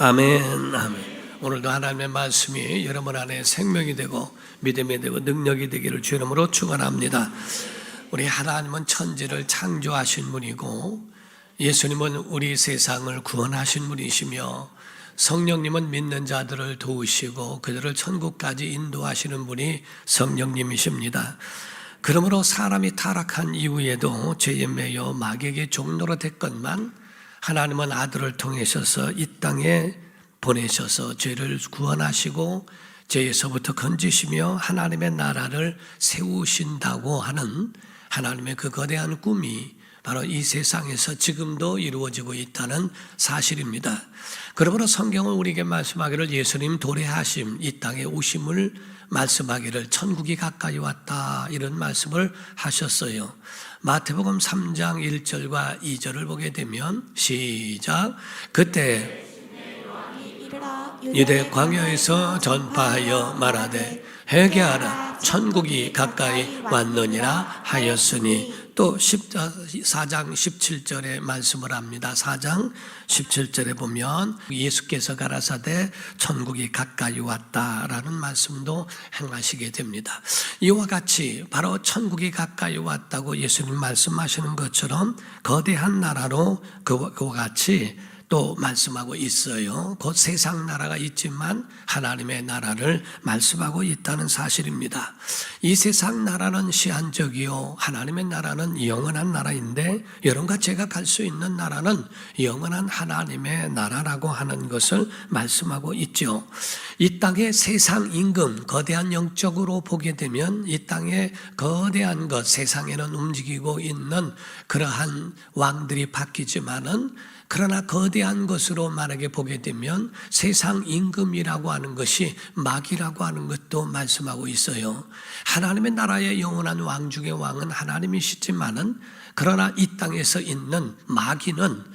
아멘, 아멘. 오늘도 하나님의 말씀이 여러분 안에 생명이 되고 믿음이 되고 능력이 되기를 주 이름으로 축원합니다. 우리 하나님은 천지를 창조하신 분이고 예수님은 우리 세상을 구원하신 분이시며 성령님은 믿는 자들을 도우시고 그들을 천국까지 인도하시는 분이 성령님이십니다. 그러므로 사람이 타락한 이후에도 죄에 매여 마귀에게 종로로 됐건만 하나님은 아들을 통하셔서 이 땅에 보내셔서 죄를 구원하시고 죄에서부터 건지시며 하나님의 나라를 세우신다고 하는 하나님의 그 거대한 꿈이 바로 이 세상에서 지금도 이루어지고 있다는 사실입니다. 그러므로 성경은 우리에게 말씀하기를 예수님 도래하심, 이 땅에 오심을 말씀하기를 천국이 가까이 왔다 이런 말씀을 하셨어요. 마태복음 3장 1절과 2절을 보게 되면 시작. 그때 유대 광야에서 전파하여 말하되 회개하라 천국이 가까이 왔느니라 하였으니 또 4장 17절에 말씀을 합니다. 4장 17절에 보면 예수께서 가라사대 천국이 가까이 왔다라는 말씀도 행하시게 됩니다. 이와 같이 바로 천국이 가까이 왔다고 예수님 말씀하시는 것처럼 거대한 나라로 그와 같이 또 말씀하고 있어요. 곧 세상 나라가 있지만 하나님의 나라를 말씀하고 있다는 사실입니다. 이 세상 나라는 시한적이요 하나님의 나라는 영원한 나라인데 여러분과 제가 갈 수 있는 나라는 영원한 하나님의 나라라고 하는 것을 말씀하고 있죠. 이 땅의 세상 임금, 거대한 영적으로 보게 되면 이 땅의 거대한 것, 세상에는 움직이고 있는 그러한 왕들이 바뀌지만은 그러나 거대한 것으로 만약에 보게 되면 세상 임금이라고 하는 것이 마귀라고 하는 것도 말씀하고 있어요. 하나님의 나라의 영원한 왕 중의 왕은 하나님이시지만은 그러나 이 땅에서 있는 마귀는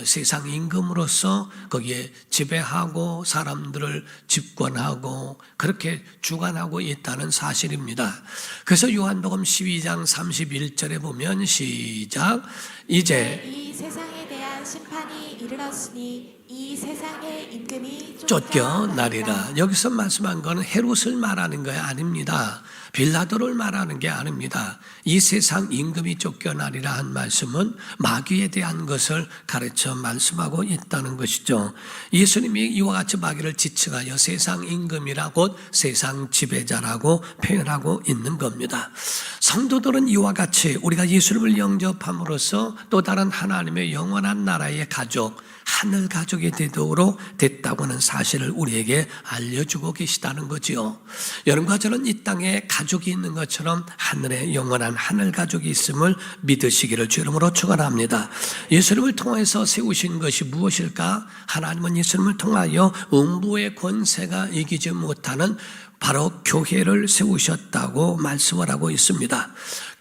세상 임금으로서 거기에 지배하고 사람들을 집권하고 그렇게 주관하고 있다는 사실입니다. 그래서 요한복음 12장 31절에 보면 시작. 이제 이 세상에 대한 심판이 이르렀으니 이 세상의 임금이 쫓겨나리라. 여기서 말씀한 것은 헤롯을 말하는 거 아닙니다. 빌라도를 말하는 게 아닙니다. 이 세상 임금이 쫓겨나리라 한 말씀은 마귀에 대한 것을 가르쳐 말씀하고 있다는 것이죠. 예수님이 이와 같이 마귀를 지칭하여 세상 임금이라 곧 세상 지배자라고 표현하고 있는 겁니다. 성도들은 이와 같이 우리가 예수님을 영접함으로써 또 다른 하나님의 영원한 나라의 가족, 하늘 가족이 되도록 됐다고 하는 사실을 우리에게 알려주고 계시다는 거지요. 여러분과 저는 이 땅에 가족이 있는 것처럼 하늘에 영원한 하늘 가족이 있음을 믿으시기를 주 이름으로 축원합니다. 예수님을 통해서 세우신 것이 무엇일까? 하나님은 예수님을 통하여 음부의 권세가 이기지 못하는 바로 교회를 세우셨다고 말씀을 하고 있습니다.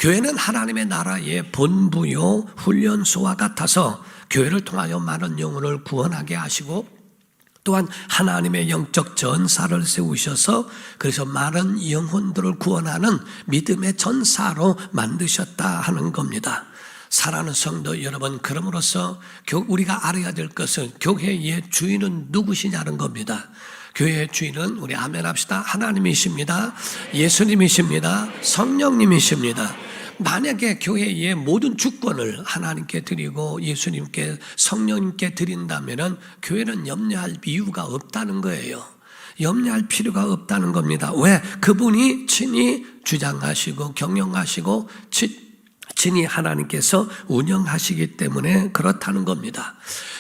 교회는 하나님의 나라의 본부요 훈련소와 같아서 교회를 통하여 많은 영혼을 구원하게 하시고 또한 하나님의 영적 전사를 세우셔서 그래서 많은 영혼들을 구원하는 믿음의 전사로 만드셨다 하는 겁니다. 사랑하는 성도 여러분, 그럼으로써 우리가 알아야 될 것은 교회의 주인은 누구시냐는 겁니다. 교회의 주인은 우리 아멘 합시다. 하나님이십니다. 예수님이십니다. 성령님이십니다. 만약에 교회의 모든 주권을 하나님께 드리고 예수님께 성령님께 드린다면 교회는 염려할 이유가 없다는 거예요. 염려할 필요가 없다는 겁니다. 왜? 그분이 친히 주장하시고 경영하시고 친히 하나님께서 운영하시기 때문에 그렇다는 겁니다.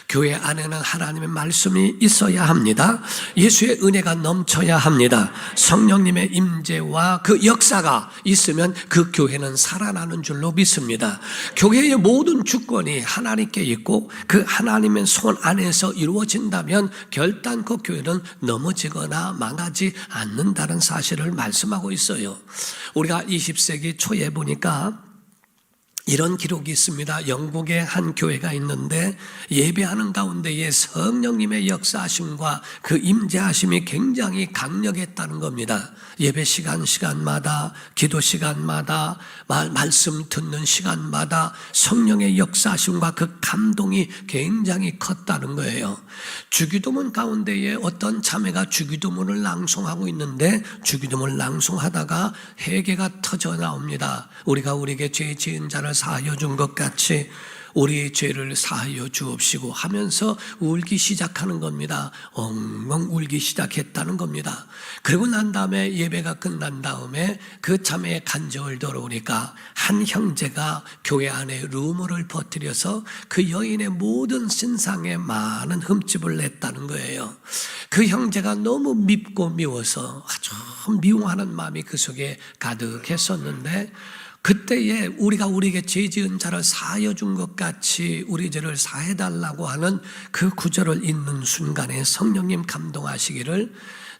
교회 안에는 하나님의 말씀이 있어야 합니다. 예수의 은혜가 넘쳐야 합니다. 성령님의 임재와 그 역사가 있으면 그 교회는 살아나는 줄로 믿습니다. 교회의 모든 주권이 하나님께 있고 그 하나님의 손 안에서 이루어진다면 결단코 교회는 넘어지거나 망하지 않는다는 사실을 말씀하고 있어요. 우리가 20세기 초에 보니까 이런 기록이 있습니다. 영국에 한 교회가 있는데 예배하는 가운데에 성령님의 역사하심과 그 임재하심이 굉장히 강력했다는 겁니다. 예배 시간마다, 기도 시간마다, 말씀 듣는 시간마다 성령의 역사하심과 그 감동이 굉장히 컸다는 거예요. 주기도문 가운데에 어떤 자매가 주기도문을 낭송하고 있는데 주기도문을 낭송하다가 회개가 터져 나옵니다. 우리가 우리에게 죄 지은 자를 사하여 준 것 같이 우리 죄를 사하여 주옵시고 하면서 울기 시작하는 겁니다. 엉엉 울기 시작했다는 겁니다. 그리고 난 다음에 예배가 끝난 다음에 그 자매의 간증을 들어오니까 한 형제가 교회 안에 루머를 퍼뜨려서 그 여인의 모든 신상에 많은 흠집을 냈다는 거예요. 그 형제가 너무 밉고 미워서 아주 미워하는 마음이 그 속에 가득했었는데 그때에 우리가 우리에게 죄 지은 자를 사하여 준 것 같이 우리 죄를 사해달라고 하는 그 구절을 읽는 순간에 성령님 감동하시기를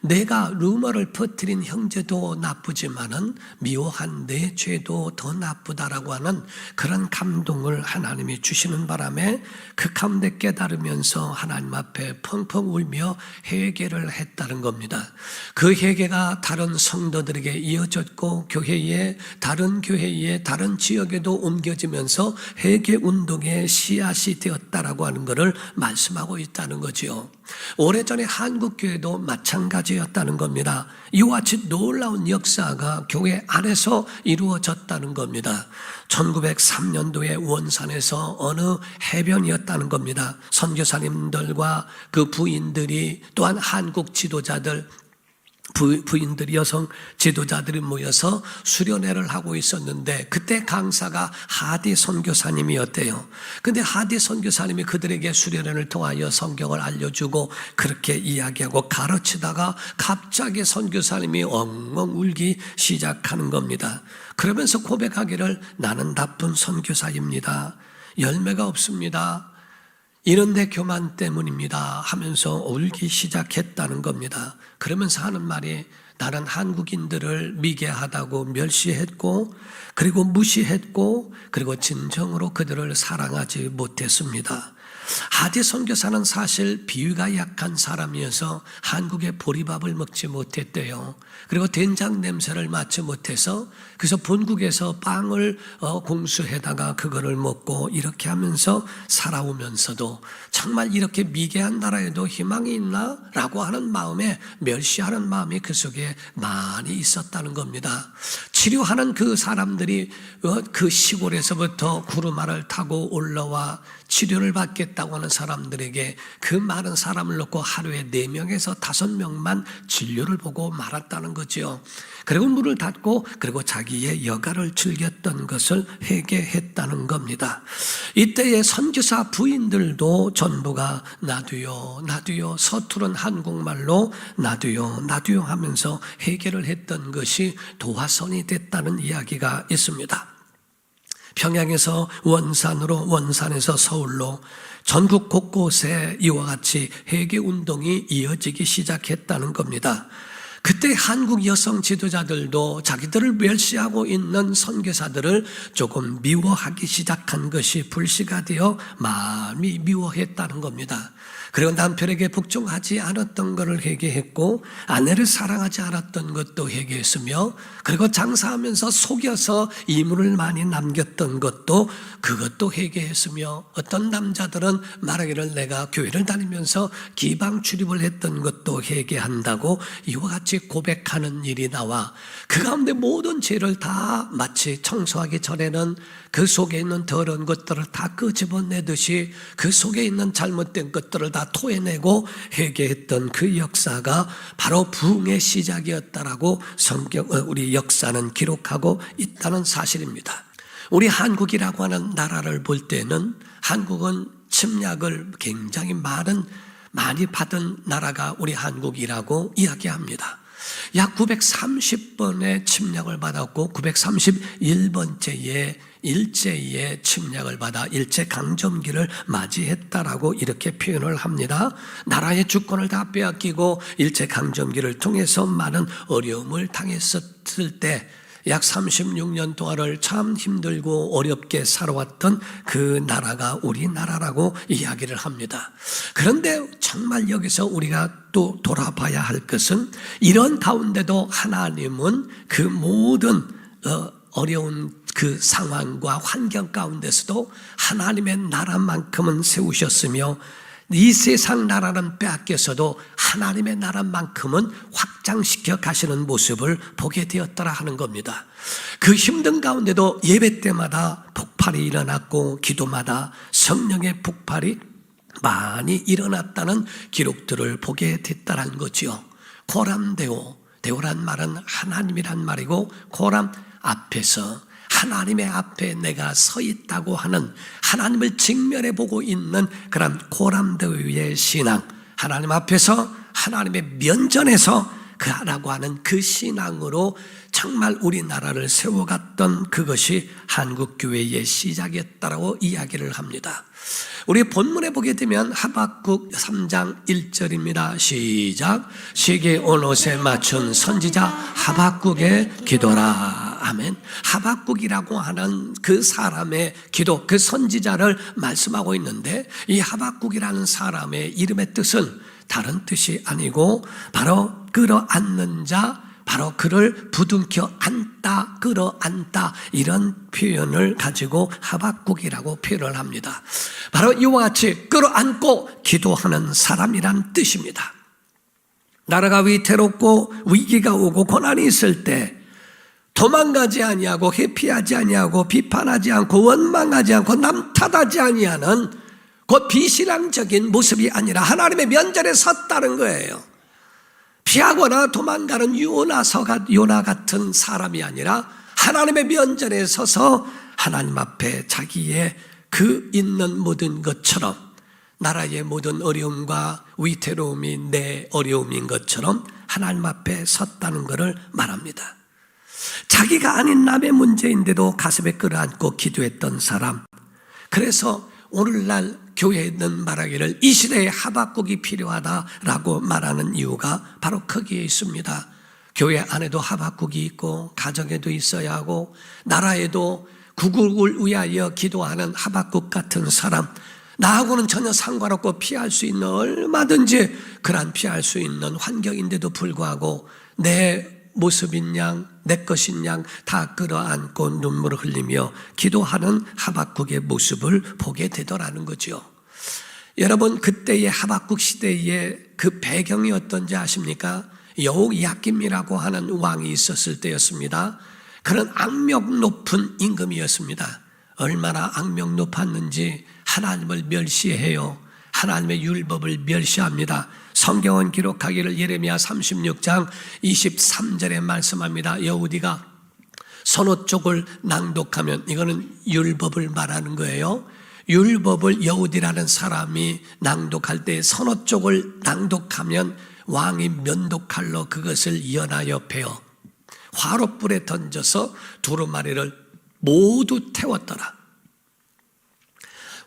내가 루머를 퍼뜨린 형제도 나쁘지만은 미워한 내 죄도 더 나쁘다라고 하는 그런 감동을 하나님이 주시는 바람에 그 가운데 깨달으면서 하나님 앞에 펑펑 울며 회개를 했다는 겁니다. 그 회개가 다른 성도들에게 이어졌고 교회에 다른 지역에도 옮겨지면서 회개 운동의 씨앗이 되었다라고 하는 것을 말씀하고 있다는 거지요. 오래전에 한국교회도 마찬가지였다는 겁니다. 이와 같이 놀라운 역사가 교회 안에서 이루어졌다는 겁니다. 1903년도에 원산에서 어느 해변이었다는 겁니다. 선교사님들과 그 부인들이 또한 한국 지도자들 부인들이 여성 지도자들이 모여서 수련회를 하고 있었는데 그때 강사가 하디 선교사님이었대요. 근데 하디 선교사님이 그들에게 수련회를 통하여 성경을 알려주고 그렇게 이야기하고 가르치다가 갑자기 선교사님이 엉엉 울기 시작하는 겁니다. 그러면서 고백하기를 나는 나쁜 선교사입니다. 열매가 없습니다. 이런 내 교만 때문입니다 하면서 울기 시작했다는 겁니다. 그러면서 하는 말이 나는 한국인들을 미개하다고 멸시했고 그리고 무시했고 그리고 진정으로 그들을 사랑하지 못했습니다. 하디 선교사는 사실 비위가 약한 사람이어서 한국의 보리밥을 먹지 못했대요. 그리고 된장 냄새를 맡지 못해서 그래서 본국에서 빵을 공수해다가 그거를 먹고 이렇게 하면서 살아오면서도 정말 이렇게 미개한 나라에도 희망이 있나? 라고 하는 마음에 멸시하는 마음이 그 속에 많이 있었다는 겁니다. 치료하는 그 사람들이 그 시골에서부터 구루마를 타고 올라와 치료를 받겠다고 하는 사람들에게 그 많은 사람을 놓고 하루에 4명에서 5명만 진료를 보고 말았다는 거죠. 그리고 문을 닫고 그리고 자기의 여가를 즐겼던 것을 회개했다는 겁니다. 이때의 선교사 부인들도 전부가 나도요 서투른 한국말로 나도요 하면서 회개를 했던 것이 도화선이 됐다는 이야기가 있습니다. 평양에서 원산으로 원산에서 서울로 전국 곳곳에 이와 같이 회개 운동이 이어지기 시작했다는 겁니다. 그때 한국 여성 지도자들도 자기들을 멸시하고 있는 선교사들을 조금 미워하기 시작한 것이 불씨가 되어 마음이 미워했다는 겁니다. 그리고 남편에게 복종하지 않았던 것을 회개했고 아내를 사랑하지 않았던 것도 회개했으며 그리고 장사하면서 속여서 이물을 많이 남겼던 것도 그것도 회개했으며 어떤 남자들은 말하기를 내가 교회를 다니면서 기방 출입을 했던 것도 회개한다고 이와 같이 고백하는 일이 나와 그 가운데 모든 죄를 다 마치 청소하기 전에는 그 속에 있는 더러운 것들을 다 끄집어내듯이 그 속에 있는 잘못된 것들을 다 토해내고 회개했던 그 역사가 바로 부흥의 시작이었다라고 우리 역사는 기록하고 있다는 사실입니다. 우리 한국이라고 하는 나라를 볼 때는 한국은 침략을 굉장히 많이 받은 나라가 우리 한국이라고 이야기합니다. 약 930번의 침략을 받았고 931번째에 일제의 침략을 받아 일제강점기를 맞이했다라고 이렇게 표현을 합니다. 나라의 주권을 다 빼앗기고 일제강점기를 통해서 많은 어려움을 당했을 때 약 36년 동안을 참 힘들고 어렵게 살아왔던 그 나라가 우리나라라고 이야기를 합니다. 그런데 정말 여기서 우리가 또 돌아봐야 할 것은 이런 가운데도 하나님은 그 모든 어려운 그 상황과 환경 가운데서도 하나님의 나라만큼은 세우셨으며 이 세상 나라는 빼앗겨서도 하나님의 나라만큼은 확장시켜 가시는 모습을 보게 되었더라 하는 겁니다. 그 힘든 가운데도 예배 때마다 폭발이 일어났고 기도마다 성령의 폭발이 많이 일어났다는 기록들을 보게 됐다는 거지요. 고람데오, 데오란 말은 하나님이란 말이고 고람 앞에서 하나님의 앞에 내가 서 있다고 하는 하나님을 직면해 보고 있는 그런 고람데오의 신앙, 하나님 앞에서 하나님의 면전에서 그라고 하는 그 신앙으로 정말 우리나라를 세워갔던 그것이 한국교회의 시작이었다고 이야기를 합니다. 우리 본문에 보게 되면 하박국 3장 1절입니다. 시작. 시기 온 옷에 맞춘 선지자 하박국의 기도라. 아멘. 하박국이라고 하는 그 사람의 기도, 그 선지자를 말씀하고 있는데 이 하박국이라는 사람의 이름의 뜻은 다른 뜻이 아니고 바로 끌어안는 자, 바로 그를 부둥켜 안다, 끌어안다 이런 표현을 가지고 하박국이라고 표현을 합니다. 바로 이와 같이 끌어안고 기도하는 사람이란 뜻입니다. 나라가 위태롭고 위기가 오고 고난이 있을 때 도망가지 아니하고 회피하지 아니하고 비판하지 않고 원망하지 않고 남 탓하지 아니하는 그 비신앙적인 모습이 아니라 하나님의 면전에 섰다는 거예요. 피하거나 도망가는 요나 같은 사람이 아니라 하나님의 면전에 서서 하나님 앞에 자기의 그 있는 모든 것처럼 나라의 모든 어려움과 위태로움이 내 어려움인 것처럼 하나님 앞에 섰다는 것을 말합니다. 자기가 아닌 남의 문제인데도 가슴에 끌어안고 기도했던 사람. 그래서 오늘날 교회는 말하기를 이 시대에 하박국이 필요하다라고 말하는 이유가 바로 거기에 있습니다. 교회 안에도 하박국이 있고 가정에도 있어야 하고 나라에도 국국을 위하여 기도하는 하박국 같은 사람, 나하고는 전혀 상관없고 피할 수 있는 얼마든지 그런 피할 수 있는 환경인데도 불구하고 내 모습인 양, 내 것인 양 다 끌어안고 눈물을 흘리며 기도하는 하박국의 모습을 보게 되더라는 거죠. 여러분, 그때의 하박국 시대의 그 배경이 어떤지 아십니까? 여호야김이라고 하는 왕이 있었을 때였습니다. 그런 악명 높은 임금이었습니다. 얼마나 악명 높았는지 하나님을 멸시해요. 하나님의 율법을 멸시합니다. 성경은 기록하기를 예레미야 36장 23절에 말씀합니다. 여우디가 서너 쪽을 낭독하면, 이거는 율법을 말하는 거예요. 율법을 여우디라는 사람이 낭독할 때 서너 쪽을 낭독하면 왕이 면도칼로 그것을 연하여 베어 화롯불에 던져서 두루마리를 모두 태웠더라.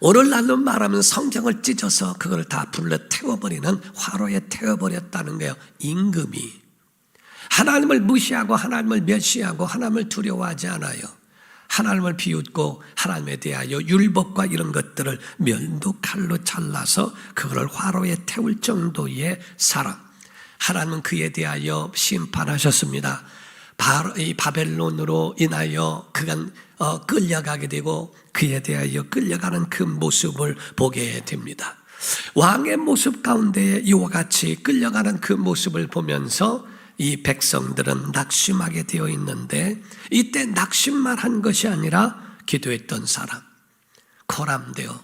오늘날로 말하면 성경을 찢어서 그걸 다 불러 태워버리는, 화로에 태워버렸다는 거예요. 임금이 하나님을 무시하고 하나님을 멸시하고 하나님을 두려워하지 않아요. 하나님을 비웃고 하나님에 대하여 율법과 이런 것들을 면도칼로 잘라서 그걸 화로에 태울 정도의 사람. 하나님은 그에 대하여 심판하셨습니다. 이 바벨론으로 인하여 그가 끌려가게 되고 그에 대하여 끌려가는 그 모습을 보게 됩니다. 왕의 모습 가운데 이와 같이 끌려가는 그 모습을 보면서 이 백성들은 낙심하게 되어 있는데, 이때 낙심만 한 것이 아니라 기도했던 사람, 고람데오.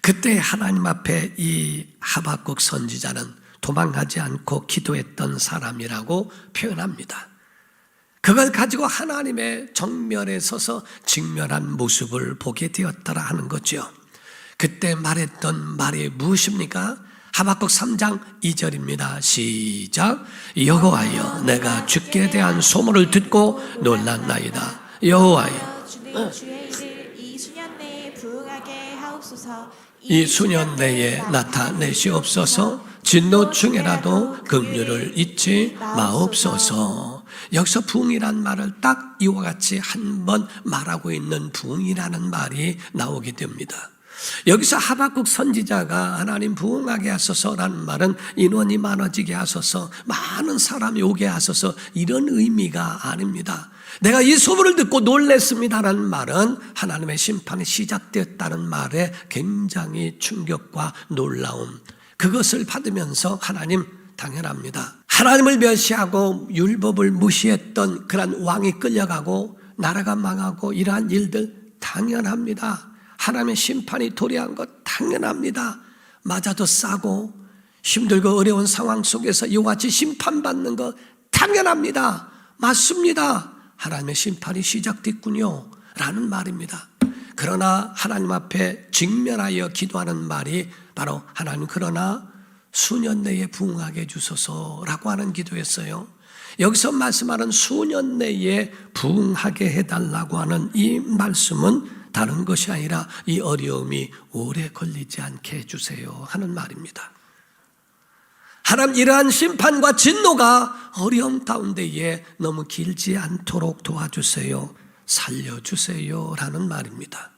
그때 하나님 앞에 이 하박국 선지자는 도망가지 않고 기도했던 사람이라고 표현합니다. 그걸 가지고 하나님의 정면에 서서 직면한 모습을 보게 되었더라 하는 거죠. 그때 말했던 말이 무엇입니까? 하박국 3장 2절입니다. 시작. 여호와여, 내가 주께 대한 소문을 듣고 놀랐나이다. 여호와여, 주는 주의 일을 이 수년 내에 부응하게 하옵소서. 이 수년 내에 나타내시옵소서. 진노 중에라도 긍휼을 잊지 마옵소서. 여기서 부흥이란 말을 딱 이와 같이 한 번 말하고 있는 부흥이라는 말이 나오게 됩니다. 여기서 하박국 선지자가 하나님 부흥하게 하소서라는 말은 인원이 많아지게 하소서, 많은 사람이 오게 하소서, 이런 의미가 아닙니다. 내가 이 소문을 듣고 놀랬습니다라는 말은 하나님의 심판이 시작되었다는 말에 굉장히 충격과 놀라움, 그것을 받으면서 하나님 당연합니다. 하나님을 멸시하고 율법을 무시했던 그런 왕이 끌려가고 나라가 망하고 이러한 일들 당연합니다. 하나님의 심판이 도래한 것 당연합니다. 맞아도 싸고 힘들고 어려운 상황 속에서 이와 같이 심판받는 것 당연합니다. 맞습니다. 하나님의 심판이 시작됐군요 라는 말입니다. 그러나 하나님 앞에 직면하여 기도하는 말이 바로 하나님, 그러나 수년 내에 부흥하게 해주소서라고 하는 기도였어요. 여기서 말씀하는 수년 내에 부흥하게 해달라고 하는 이 말씀은 다른 것이 아니라 이 어려움이 오래 걸리지 않게 해주세요 하는 말입니다. 하나님, 이러한 심판과 진노가 어려움 가운데에 너무 길지 않도록 도와주세요, 살려주세요 라는 말입니다.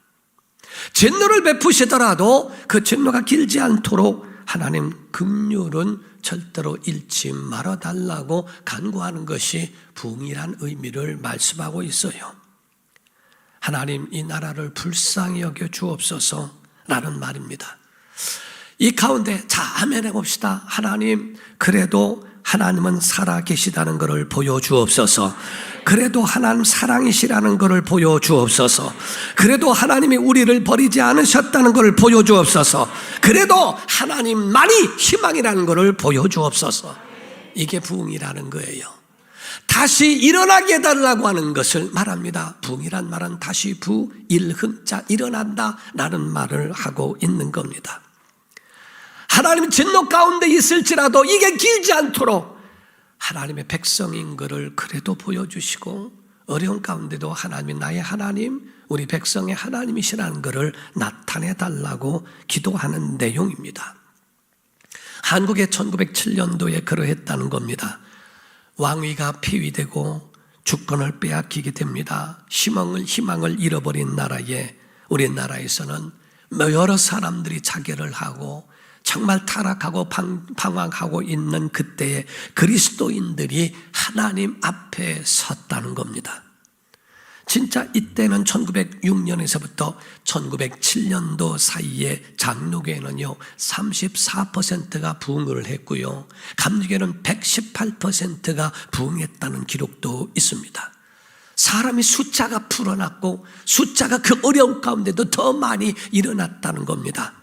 진노를 베푸시더라도 그 진노가 길지 않도록 하나님 긍휼은 절대로 잃지 말아달라고 간구하는 것이 부흥이란 의미를 말씀하고 있어요. 하나님, 이 나라를 불쌍히 여겨 주옵소서라는 말입니다. 이 가운데 아멘 해봅시다. 하나님, 그래도 하나님은 살아 계시다는 것을 보여주옵소서. 그래도 하나님 사랑이시라는 것을 보여주옵소서. 그래도 하나님이 우리를 버리지 않으셨다는 것을 보여주옵소서. 그래도 하나님만이 희망이라는 것을 보여주옵소서. 이게 부흥이라는 거예요. 다시 일어나게 해달라고 하는 것을 말합니다. 부흥이란 말은 다시 부일흥자, 일어난다 라는 말을 하고 있는 겁니다. 하나님 진노 가운데 있을지라도 이게 길지 않도록 하나님의 백성인 것을 그래도 보여주시고, 어려운 가운데도 하나님이 나의 하나님, 우리 백성의 하나님이시라는 것을 나타내달라고 기도하는 내용입니다. 한국의 1907년도에 그러했다는 겁니다. 왕위가 폐위되고 주권을 빼앗기게 됩니다. 희망을 잃어버린 나라에, 우리나라에서는 여러 사람들이 자결을 하고 정말 타락하고 방황하고 있는 그때에 그리스도인들이 하나님 앞에 섰다는 겁니다. 진짜 이때는 1906년에서부터 1907년도 사이에 장로교회는요 34%가 부흥을 했고요, 감리교회는 118%가 부흥했다는 기록도 있습니다. 사람이 숫자가 불어났고 숫자가 그 어려운 가운데도 더 많이 일어났다는 겁니다.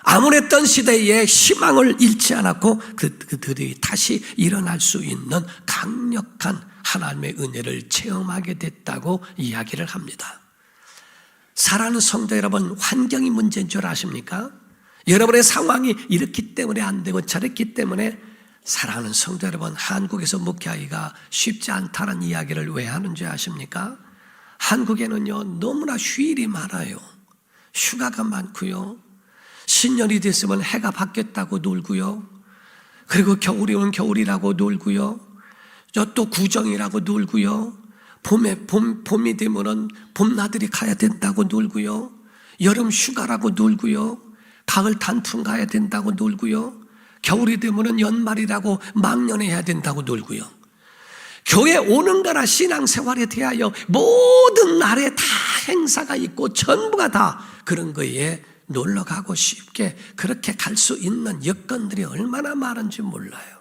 암울했던 시대에 희망을 잃지 않았고 그들이 다시 일어날 수 있는 강력한 하나님의 은혜를 체험하게 됐다고 이야기를 합니다. 사랑하는 성도 여러분, 환경이 문제인 줄 아십니까? 여러분의 상황이 이렇기 때문에 안 되고 저랬기 때문에, 사랑하는 성도 여러분, 한국에서 목회하기가 쉽지 않다는 이야기를 왜 하는지 아십니까? 한국에는요 너무나 휴일이 많아요. 휴가가 많고요, 신년이 됐으면 해가 바뀌었다고 놀고요, 그리고 겨울이 오면 겨울이라고 놀고요, 또 구정이라고 놀고요, 봄이 되면은 봄나들이 가야 된다고 놀고요, 여름 휴가라고 놀고요, 가을 단풍 가야 된다고 놀고요, 겨울이 되면은 연말이라고 망년해야 된다고 놀고요. 교회 오는 거나 신앙생활에 대하여 모든 날에 다 행사가 있고 전부가 다 그런 거에 놀러 가고 쉽게 그렇게 갈 수 있는 여건들이 얼마나 많은지 몰라요.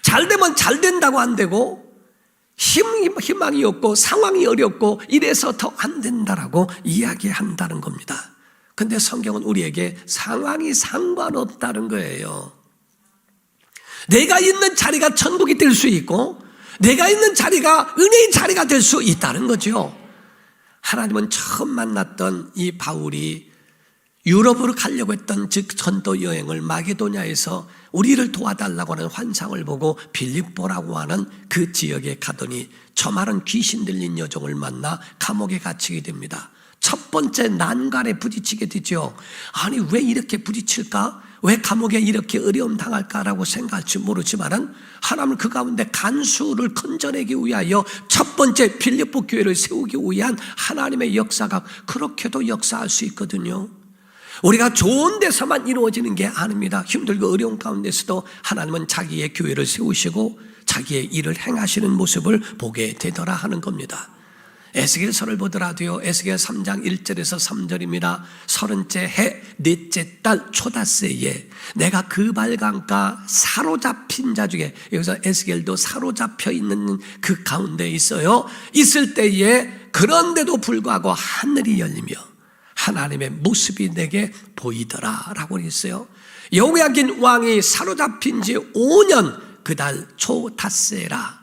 잘 되면 잘 된다고 안 되고, 희망이 없고 상황이 어렵고 이래서 더 안 된다라고 이야기한다는 겁니다. 근데 성경은 우리에게 상황이 상관없다는 거예요. 내가 있는 자리가 천국이 될 수 있고 내가 있는 자리가 은혜의 자리가 될 수 있다는 거죠. 하나님은 처음 만났던 이 바울이 유럽으로 가려고 했던 즉 전도 여행을 마게도냐에서 우리를 도와달라고 하는 환상을 보고 빌립보라고 하는 그 지역에 가더니 저 많은 귀신 들린 여종을 만나 감옥에 갇히게 됩니다. 첫 번째 난관에 부딪히게 되죠. 아니 왜 이렇게 부딪힐까? 왜 감옥에 이렇게 어려움 당할까라고 생각할지 모르지만은 하나님은 그 가운데 간수를 건져내기 위하여 첫 번째 빌립보 교회를 세우기 위한 하나님의 역사가 그렇게도 역사할 수 있거든요. 우리가 좋은 데서만 이루어지는 게 아닙니다. 힘들고 어려운 가운데서도 하나님은 자기의 교회를 세우시고 자기의 일을 행하시는 모습을 보게 되더라 하는 겁니다. 에스겔서를 보더라도요, 에스겔 3장 1절에서 3절입니다. 30째 해 넷째 달 초닷새에 내가 그발강가 사로잡힌 자 중에, 여기서 에스겔도 사로잡혀 있는 그 가운데 있어요. 있을 때에 그런데도 불구하고 하늘이 열리며 하나님의 모습이 내게 보이더라 라고 했어요. 여호야긴 왕이 사로잡힌 지 5년 그 달 초닷새라.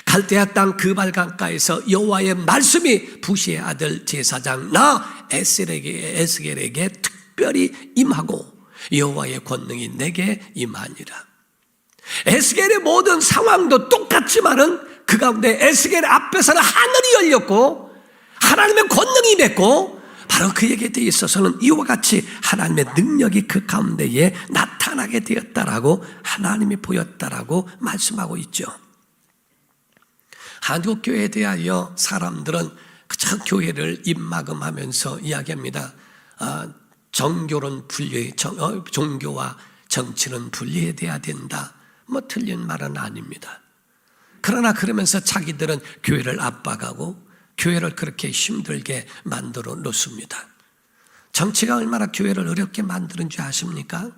갈대아 땅 그발강가에서 여호와의 말씀이 부시의 아들 제사장 나 에스겔에게 특별히 임하고 여호와의 권능이 내게 임하니라. 에스겔의 모든 상황도 똑같지만은 그 가운데 에스겔 앞에서는 하늘이 열렸고 하나님의 권능이 임했고 바로 그에게 대해 있어서는 이와 같이 하나님의 능력이 그 가운데에 나타나게 되었다라고 하나님이 보였다라고 말씀하고 있죠. 한국 교회에 대하여 사람들은 그저 교회를 입막음하면서 이야기합니다. 종교와 정치는 분리돼야 된다. 뭐 틀린 말은 아닙니다. 그러나 그러면서 자기들은 교회를 압박하고 교회를 그렇게 힘들게 만들어 놓습니다. 정치가 얼마나 교회를 어렵게 만드는 줄 아십니까?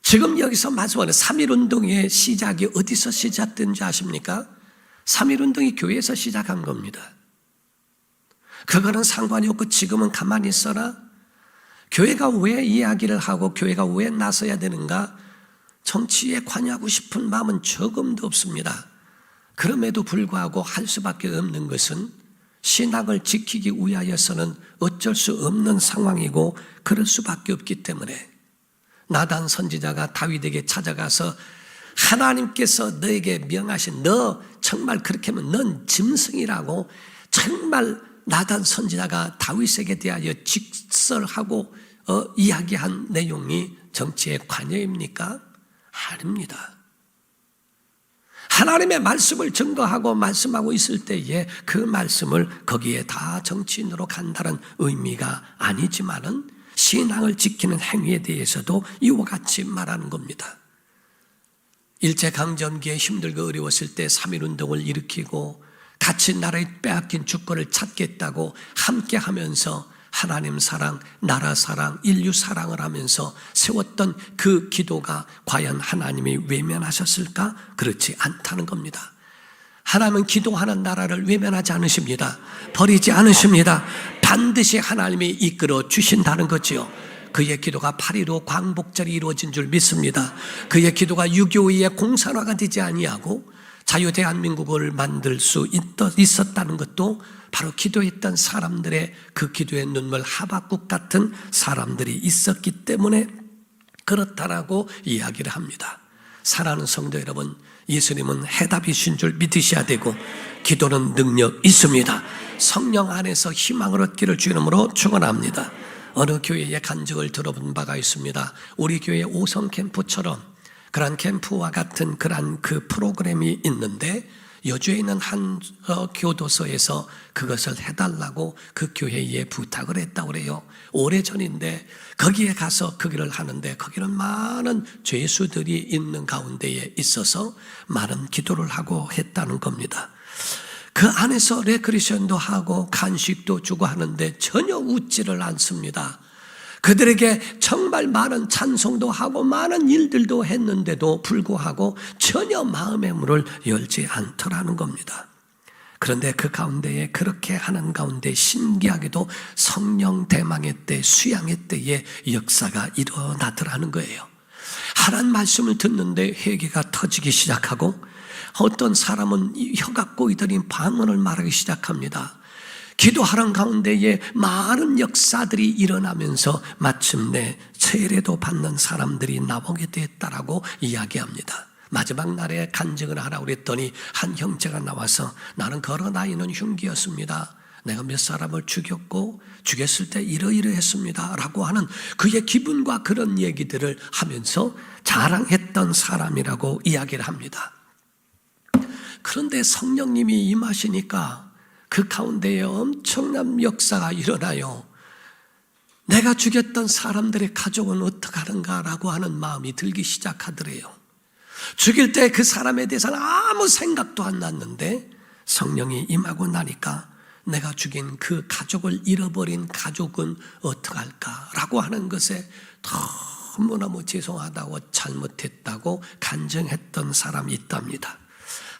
지금 여기서 말씀하는 3.1운동의 시작이 어디서 시작된지 아십니까? 3.1운동이 교회에서 시작한 겁니다. 그거는 상관이 없고 지금은 가만히 있어라. 교회가 왜 이야기를 하고 교회가 왜 나서야 되는가? 정치에 관여하고 싶은 마음은 조금도 없습니다. 그럼에도 불구하고 할 수밖에 없는 것은 신앙을 지키기 위하여서는 어쩔 수 없는 상황이고 그럴 수밖에 없기 때문에 나단 선지자가 다윗에게 찾아가서 하나님께서 너에게 명하신 너 정말 그렇게 하면 넌 짐승이라고 정말 나단 선지자가 다윗에게 대하여 직설하고 이야기한 내용이 정치에 관여입니까? 아닙니다. 하나님의 말씀을 증거하고 말씀하고 있을 때에 그 말씀을 거기에 다 정치인으로 간다는 의미가 아니지만은 신앙을 지키는 행위에 대해서도 이와 같이 말하는 겁니다. 일제강점기에 힘들고 어려웠을 때 3.1운동을 일으키고 같이 나라의 빼앗긴 주권을 찾겠다고 함께 하면서 하나님 사랑, 나라 사랑, 인류 사랑을 하면서 세웠던 그 기도가 과연 하나님이 외면하셨을까? 그렇지 않다는 겁니다. 하나님은 기도하는 나라를 외면하지 않으십니다. 버리지 않으십니다. 반드시 하나님이 이끌어 주신다는 거지요. 그의 기도가 8.15 광복절이 이루어진 줄 믿습니다. 그의 기도가 6.25의 공산화가 되지 아니하고 자유대한민국을 만들 수 있었다는 것도 바로 기도했던 사람들의 그 기도의 눈물 하박국 같은 사람들이 있었기 때문에 그렇다라고 이야기를 합니다. 사랑하는 성도 여러분, 예수님은 해답이신 줄 믿으셔야 되고 기도는 능력 있습니다. 성령 안에서 희망을 얻기를 주 이름으로 축원합니다. 어느 교회의 간증을 들어본 바가 있습니다. 우리 교회 5성 캠프처럼 그런 캠프와 같은 그런 그 프로그램이 있는데 여주에 있는 한 교도소에서 그것을 해달라고 그 교회에 부탁을 했다고 그래요. 오래전인데 거기에 가서 그 일을 하는데 거기는 많은 죄수들이 있는 가운데에 있어서 많은 기도를 하고 했다는 겁니다. 그 안에서 레크리션도 하고 간식도 주고 하는데 전혀 웃지를 않습니다. 그들에게 정말 많은 찬송도 하고 많은 일들도 했는데도 불구하고 전혀 마음의 문을 열지 않더라는 겁니다. 그런데 그 가운데에 그렇게 하는 가운데 신기하게도 성령 대망의 때, 수양의 때에 역사가 일어나더라는 거예요. 하나님 말씀을 듣는데 회개가 터지기 시작하고 어떤 사람은 혀가 꼬이더니 방언을 말하기 시작합니다. 기도하는 가운데에 많은 역사들이 일어나면서 마침내 세례도 받는 사람들이 나오게 됐다라고 이야기합니다. 마지막 날에 간증을 하라고 그랬더니 한 형제가 나와서 나는 걸어 다니는 흉기였습니다. 내가 몇 사람을 죽였고 죽였을 때 이러이러했습니다 라고 하는 그의 기분과 그런 얘기들을 하면서 자랑했던 사람이라고 이야기를 합니다. 그런데 성령님이 임하시니까 그 가운데에 엄청난 역사가 일어나요. 내가 죽였던 사람들의 가족은 어떡하는가라고 하는 마음이 들기 시작하더래요. 죽일 때 그 사람에 대해서는 아무 생각도 안 났는데 성령이 임하고 나니까 내가 죽인 그 가족을 잃어버린 가족은 어떡할까라고 하는 것에 너무너무 죄송하다고 잘못했다고 간증했던 사람이 있답니다.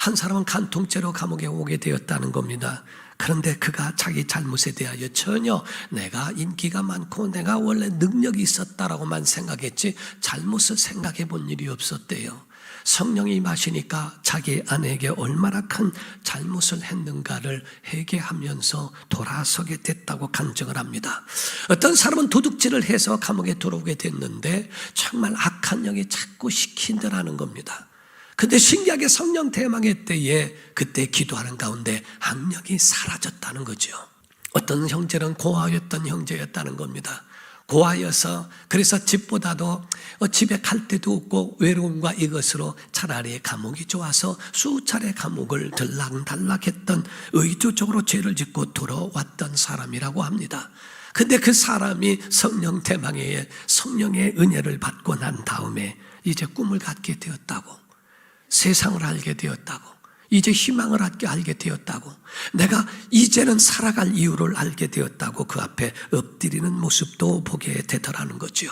한 사람은 간통죄로 감옥에 오게 되었다는 겁니다. 그런데 그가 자기 잘못에 대하여 전혀 내가 인기가 많고 내가 원래 능력이 있었다라고만 생각했지 잘못을 생각해 본 일이 없었대요. 성령이 임하시니까 자기 아내에게 얼마나 큰 잘못을 했는가를 회개하면서 돌아서게 됐다고 간증을 합니다. 어떤 사람은 도둑질을 해서 감옥에 들어오게 됐는데 정말 악한 영이 자꾸 시킨다라는 겁니다. 근데 신기하게 성령 대망의 때에 그때 기도하는 가운데 악력이 사라졌다는 거죠. 어떤 형제는 고아였던 형제였다는 겁니다. 고아여서 그래서 집보다도 집에 갈 데도 없고 외로움과 이것으로 차라리 감옥이 좋아서 수차례 감옥을 들락달락했던 의도적으로 죄를 짓고 돌아왔던 사람이라고 합니다. 근데 그 사람이 성령 대망의 성령의 은혜를 받고 난 다음에 이제 꿈을 갖게 되었다고, 세상을 알게 되었다고, 이제 희망을 알게 되었다고, 내가 이제는 살아갈 이유를 알게 되었다고 그 앞에 엎드리는 모습도 보게 되더라는 거죠.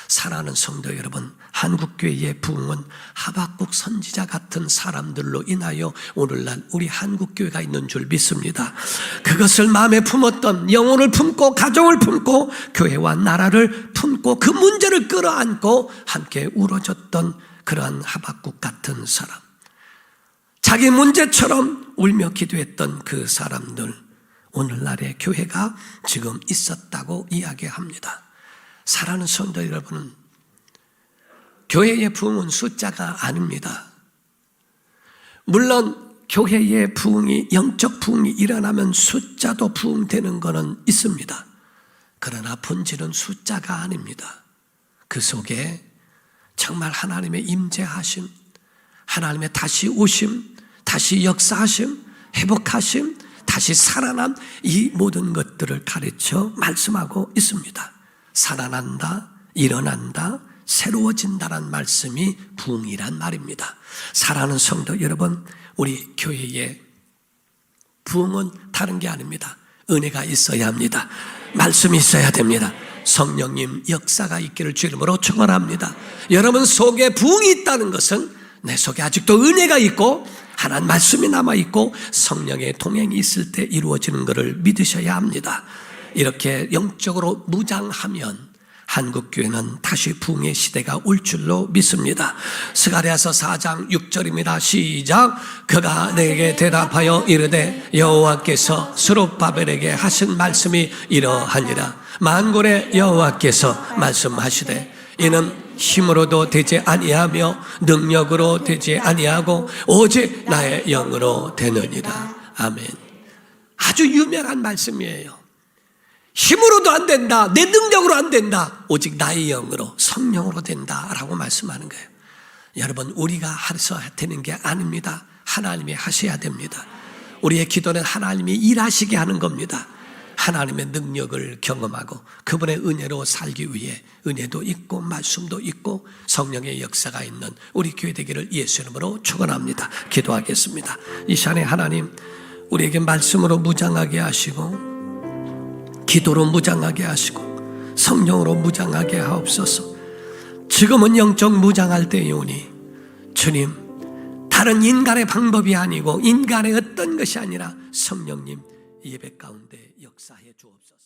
사랑하는 성도 여러분, 한국교회의 부흥은 하박국 선지자 같은 사람들로 인하여 오늘날 우리 한국교회가 있는 줄 믿습니다. 그것을 마음에 품었던, 영혼을 품고 가정을 품고 교회와 나라를 품고 그 문제를 끌어안고 함께 울어줬던 그러한 하박국 같은 사람, 자기 문제처럼 울며 기도했던 그 사람들, 오늘날의 교회가 지금 있었다고 이야기합니다. 사랑하는 성도 여러분, 교회의 부흥은 숫자가 아닙니다. 물론 교회의 부흥이, 영적 부흥이 일어나면 숫자도 부흥되는 것은 있습니다. 그러나 본질은 숫자가 아닙니다. 그 속에 정말 하나님의 임재하심, 하나님의 다시 오심, 다시 역사하심, 회복하심, 다시 살아남, 이 모든 것들을 가르쳐 말씀하고 있습니다. 살아난다, 일어난다, 새로워진다란 말씀이 부흥이란 말입니다. 사랑하는 성도 여러분, 우리 교회의 부흥은 다른 게 아닙니다. 은혜가 있어야 합니다. 말씀이 있어야 됩니다. 성령님 역사가 있기를 주 이름으로 축원합니다. 여러분 속에 부흥이 있다는 것은 내 속에 아직도 은혜가 있고 하나님 말씀이 남아있고 성령의 동행이 있을 때 이루어지는 것을 믿으셔야 합니다. 이렇게 영적으로 무장하면 한국교회는 다시 부흥의 시대가 올 줄로 믿습니다. 스가랴서 4장 6절입니다. 시작. 그가 내게 대답하여 이르되 여호와께서 스룹바벨에게 하신 말씀이 이러하니라. 만군의 여호와께서 말씀하시되 이는 힘으로도 되지 아니하며 능력으로 되지 아니하고 오직 나의 영으로 되느니라. 아멘. 아주 유명한 말씀이에요. 힘으로도 안 된다, 내 능력으로 안 된다, 오직 나의 영으로, 성령으로 된다라고 말씀하는 거예요. 여러분, 우리가 해서 되는 게 아닙니다. 하나님이 하셔야 됩니다. 우리의 기도는 하나님이 일하시게 하는 겁니다. 하나님의 능력을 경험하고 그분의 은혜로 살기 위해 은혜도 있고 말씀도 있고 성령의 역사가 있는 우리 교회 되기를 예수 이름으로 축원합니다. 기도하겠습니다. 이 시간에 하나님, 우리에게 말씀으로 무장하게 하시고 기도로 무장하게 하시고 성령으로 무장하게 하옵소서. 지금은 영적 무장할 때이오니 주님, 다른 인간의 방법이 아니고 인간의 어떤 것이 아니라 성령님 예배 가운데 역사해 주옵소서.